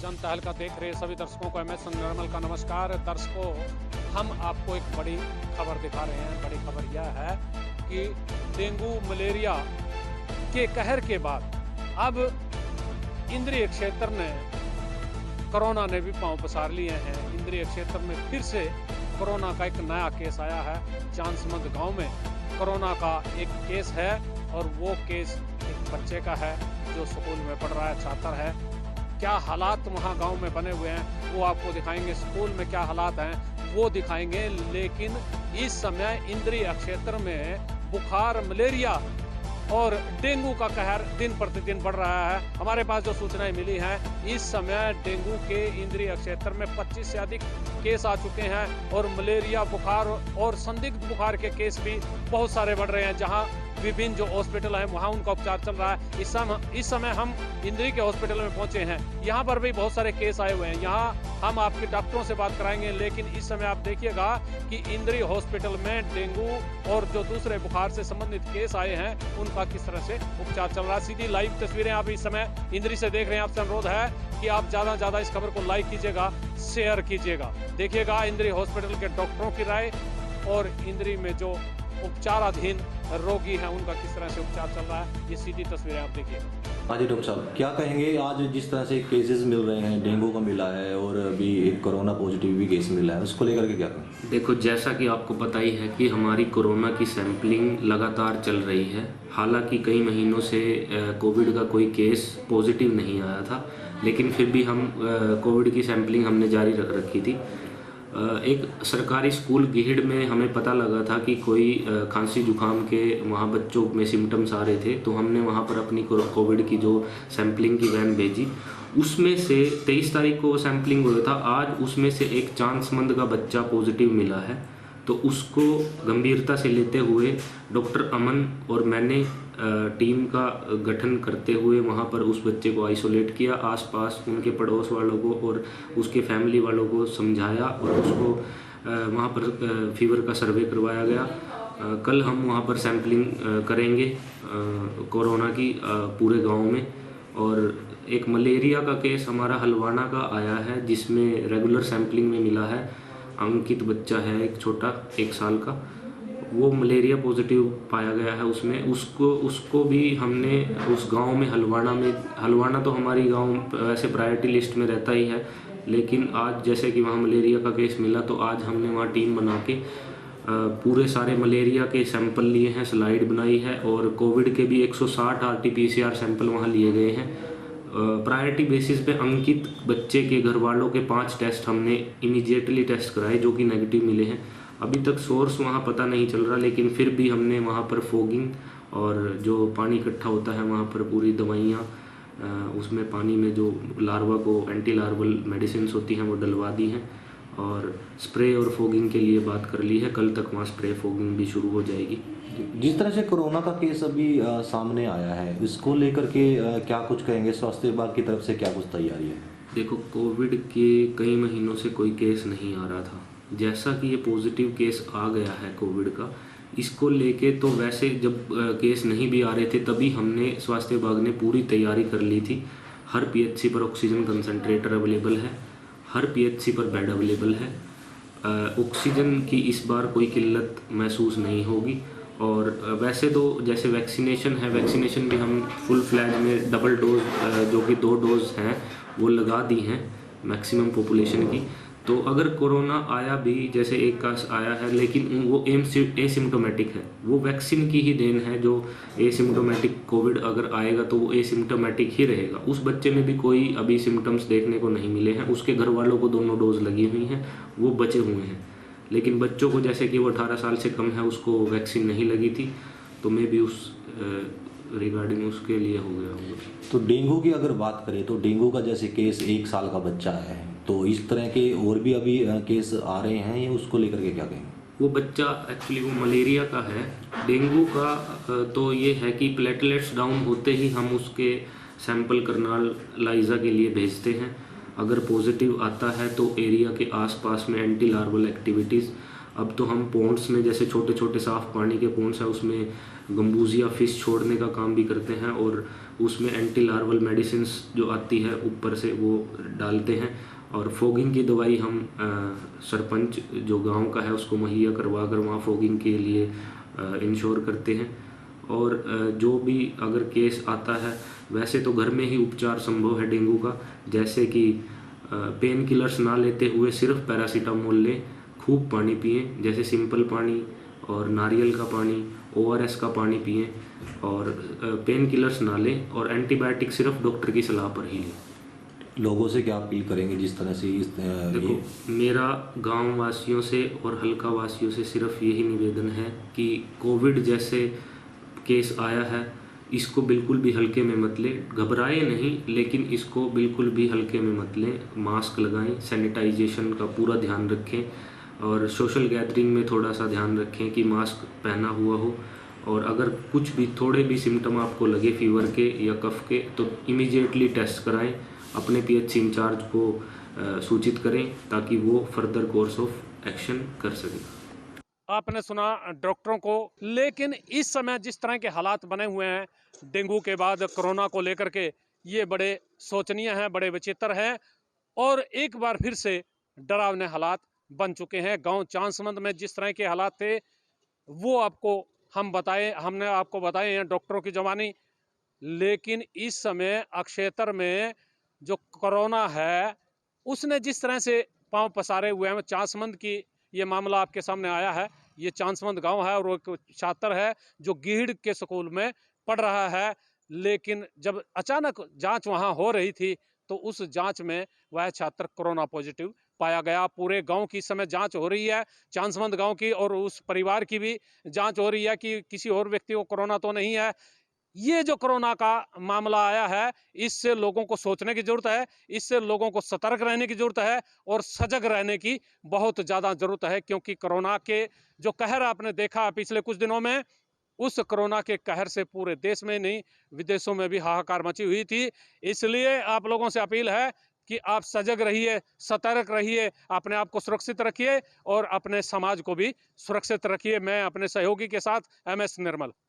जनता हल्का देख रहे सभी दर्शकों को MS निर्मल का नमस्कार। दर्शकों, हम आपको एक बड़ी खबर दिखा रहे हैं। बड़ी खबर यह है कि डेंगू मलेरिया के कहर के बाद अब इंद्रिय क्षेत्र ने कोरोना ने भी पांव पसार लिए हैं। इंद्रिय क्षेत्र में फिर से कोरोना का एक नया केस आया है। चांसमद गांव में कोरोना का एक केस है और वो केस एक बच्चे का है जो स्कूल में पढ़ रहा है, छात्र है। क्या हालात वहाँ गांव में बने हुए हैं वो आपको दिखाएंगे, स्कूल में क्या हालात हैं वो दिखाएंगे। लेकिन इस समय इंद्रिय क्षेत्र में बुखार, मलेरिया और डेंगू का कहर दिन प्रतिदिन बढ़ रहा है। हमारे पास जो सूचनाएं मिली हैं, इस समय डेंगू के इंद्रिय क्षेत्र में 25 से अधिक केस आ चुके हैं और मलेरिया, बुखार और संदिग्ध बुखार के केस भी बहुत सारे बढ़ रहे हैं। जहां विभिन्न जो हॉस्पिटल हैं वहां उनका उपचार चल रहा है। इस समय हम इंद्री के हॉस्पिटल में पहुंचे हैं। यहाँ पर भी बहुत सारे केस आए हुए हैं। यहाँ हम आपके डॉक्टरों से बात कराएंगे। लेकिन इस समय आप देखिएगा कि इंद्री हॉस्पिटल में डेंगू और जो दूसरे बुखार से संबंधित केस आए हैं उनका किस तरह से उपचार चल रहा है। सीधी लाइव तस्वीरें आप इस समय इंद्री से देख रहे हैं। आपसे अनुरोध है कि आप ज्यादा से ज्यादा इस खबर को लाइक कीजिएगा, शेयर कीजिएगा। देखिएगा इंद्री हॉस्पिटल के डॉक्टरों की राय और इंद्री में जो उपचाराधीन रोगी हैं उनका किस तरह से उपचार चल रहा है। ये सीधी तस्वीरें आप देखिएगा। हाँ जी डॉक्टर साहब, क्या कहेंगे आज जिस तरह से केसेस मिल रहे हैं, डेंगू का मिला है और अभी एक कोरोना पॉजिटिव भी केस मिला है, उसको लेकर के क्या कहें? देखो, जैसा कि आपको पता ही है कि हमारी कोरोना की सैंपलिंग लगातार चल रही है। हालांकि कई महीनों से कोविड का कोई केस पॉजिटिव नहीं आया था, लेकिन फिर भी हम कोविड की सैंपलिंग हमने जारी रख रखी थी। एक सरकारी स्कूल गिहिड़ में हमें पता लगा था कि कोई खांसी जुकाम के वहाँ बच्चों में सिम्टम्स आ रहे थे, तो हमने वहाँ पर अपनी कोविड की जो सैंपलिंग की वैन भेजी। उसमें से 23 तारीख को सैंपलिंग हुआ था। आज उसमें से एक चांसमंद का बच्चा पॉजिटिव मिला है, तो उसको गंभीरता से लेते हुए डॉक्टर अमन और मैंने टीम का गठन करते हुए वहाँ पर उस बच्चे को आइसोलेट किया। आसपास उनके पड़ोस वालों को और उसके फैमिली वालों को समझाया और उसको वहाँ पर फीवर का सर्वे करवाया गया। कल हम वहाँ पर सैंपलिंग करेंगे कोरोना की पूरे गांव में। और एक मलेरिया का केस हमारा हलवाना का आया है, जिसमें रेगुलर सैंपलिंग में मिला है। अंकित बच्चा है, एक छोटा 1 साल का, वो मलेरिया पॉजिटिव पाया गया है उसमें। उसको भी हमने उस गांव में हलवाना तो हमारी गांव वैसे प्रायोरिटी लिस्ट में रहता ही है, लेकिन आज जैसे कि वहाँ मलेरिया का केस मिला तो आज हमने वहाँ टीम बना के पूरे सारे मलेरिया के सैंपल लिए हैं, स्लाइड बनाई है। और कोविड के भी 160 RT-PCR सैंपल वहाँ लिए गए हैं। प्रायोरिटी बेसिस पे अंकित बच्चे के घर वालों के 5 टेस्ट हमने इमीडिएटली टेस्ट कराए, जो कि नेगेटिव मिले हैं। अभी तक सोर्स वहाँ पता नहीं चल रहा, लेकिन फिर भी हमने वहाँ पर फोगिंग और जो पानी इकट्ठा होता है वहाँ पर पूरी दवाइयाँ उसमें पानी में जो लार्वा को एंटी लार्वल मेडिसिन होती हैं वो डलवा दी हैं। और स्प्रे और फोगिंग के लिए बात कर ली है। कल तक वहाँ स्प्रे फोगिंग भी शुरू हो जाएगी। जिस तरह से कोरोना का केस अभी सामने आया है, इसको लेकर के क्या कुछ कहेंगे? स्वास्थ्य विभाग की तरफ से क्या कुछ तैयारी है? देखो, कोविड के कई महीनों से कोई केस नहीं आ रहा था। जैसा कि ये पॉजिटिव केस आ गया है कोविड का, इसको लेके तो वैसे जब केस नहीं भी आ रहे थे तभी हमने स्वास्थ्य विभाग ने पूरी तैयारी कर ली थी। हर PHC पर ऑक्सीजन कंसंट्रेटर अवेलेबल है, हर PHC पर बेड अवेलेबल है। ऑक्सीजन की इस बार कोई किल्लत महसूस नहीं होगी। और वैसे तो जैसे वैक्सीनेशन है, वैक्सीनेशन भी हम फुल फ्लैज में डबल डोज जो कि 2 डोज हैं वो लगा दी हैं मैक्सिमम पॉपुलेशन की। तो अगर कोरोना आया भी, जैसे एक का आया है, लेकिन वो एसिम्टोमेटिक है, वो वैक्सीन की ही देन है। जो एसिम्टोमेटिक कोविड अगर आएगा तो वो एसिम्टोमेटिक ही रहेगा। उस बच्चे में भी कोई अभी सिम्टम्स देखने को नहीं मिले हैं। उसके घर वालों को दोनों डोज लगी हुई हैं, वो बचे हुए हैं। लेकिन बच्चों को, जैसे कि वो 18 साल से कम है, उसको वैक्सीन नहीं लगी थी, तो मैं भी उस रिगार्डिंग उसके लिए हो गया हूँ। तो डेंगू की अगर बात करें तो डेंगू का जैसे केस 1 साल का बच्चा है, तो इस तरह के और भी अभी केस आ रहे हैं, ये उसको लेकर के क्या कहेंगे? वो बच्चा एक्चुअली वो मलेरिया का है। डेंगू का तो ये है कि प्लेटलेट्स डाउन होते ही हम उसके सैंपल करनाल लाइजा के लिए भेजते हैं। अगर पॉजिटिव आता है तो एरिया के आसपास में एंटी लार्वल एक्टिविटीज़ अब तो हम पॉन्ड्स में, जैसे छोटे छोटे साफ पानी के पॉन्ड्स हैं, उसमें गंबूजिया फिश छोड़ने का काम भी करते हैं और उसमें एंटी लार्वल मेडिसिन्स जो आती है ऊपर से वो डालते हैं। और फॉगिंग की दवाई हम सरपंच जो गांव का है उसको मुहैया करवा कर वहाँ फॉगिंग के लिए इंश्योर करते हैं। और जो भी अगर केस आता है, वैसे तो घर में ही उपचार संभव है डेंगू का, जैसे कि पेन किलर्स ना लेते हुए सिर्फ पैरासीटामोल लें, खूब पानी पिएं, जैसे सिंपल पानी और नारियल का पानी, ORS का पानी पिएं, और पेन किलर्स ना लें, और एंटीबायोटिक सिर्फ डॉक्टर की सलाह पर ही लें। लोगों से क्या अपील करेंगे जिस तरह से देखो, मेरा गांव वासियों से और हल्का वासियों से सिर्फ यही निवेदन है कि कोविड जैसे केस आया है, इसको बिल्कुल भी हल्के में मत लें, घबराए नहीं, लेकिन इसको बिल्कुल भी हल्के में मत लें। मास्क लगाएं, सैनिटाइजेशन का पूरा ध्यान रखें, और सोशल गैदरिंग में थोड़ा सा ध्यान रखें कि मास्क पहना हुआ हो। और अगर कुछ भी थोड़े भी सिम्टम आपको लगे फीवर के या कफ के, तो इमीडिएटली टेस्ट कराएं, अपने PHC इंचार्ज को सूचित करें ताकि वो फर्दर कोर्स ऑफ एक्शन कर सकें। आपने सुना डॉक्टरों को, लेकिन इस समय जिस तरह के हालात बने हुए हैं डेंगू के बाद कोरोना को लेकर के, ये बड़े शोचनीय हैं, बड़े विचित्र हैं, और एक बार फिर से डरावने हालात बन चुके हैं। गांव चांसमंद में जिस तरह के हालात थे वो हमने आपको बताए हैं डॉक्टरों की जुबानी। लेकिन इस समय अक्षेत्र में जो कोरोना है उसने जिस तरह से पांव पसारे हुए हैं, चांसमंद की ये मामला आपके सामने आया है। ये चांसमंद गांव है और एक छात्र है जो गीहड़ के स्कूल में पढ़ रहा है, लेकिन जब अचानक जांच वहां हो रही थी तो उस जांच में वह छात्र कोरोना पॉजिटिव पाया गया। पूरे गांव की इस समय जांच हो रही है, चांसमंद गांव की और उस परिवार की भी जांच हो रही है कि किसी और व्यक्ति को कोरोना तो नहीं है। ये जो कोरोना का मामला आया है, इससे लोगों को सोचने की जरूरत है, इससे लोगों को सतर्क रहने की जरूरत है और सजग रहने की बहुत ज्यादा जरूरत है, क्योंकि कोरोना के जो कहर आपने देखा पिछले कुछ दिनों में, उस कोरोना के कहर से पूरे देश में नहीं विदेशों में भी हाहाकार मची हुई थी। इसलिए आप लोगों से अपील है कि आप सजग रहिए, सतर्क रहिए, अपने आप को सुरक्षित रखिए और अपने समाज को भी सुरक्षित रखिए। मैं अपने सहयोगी के साथ MS निर्मल।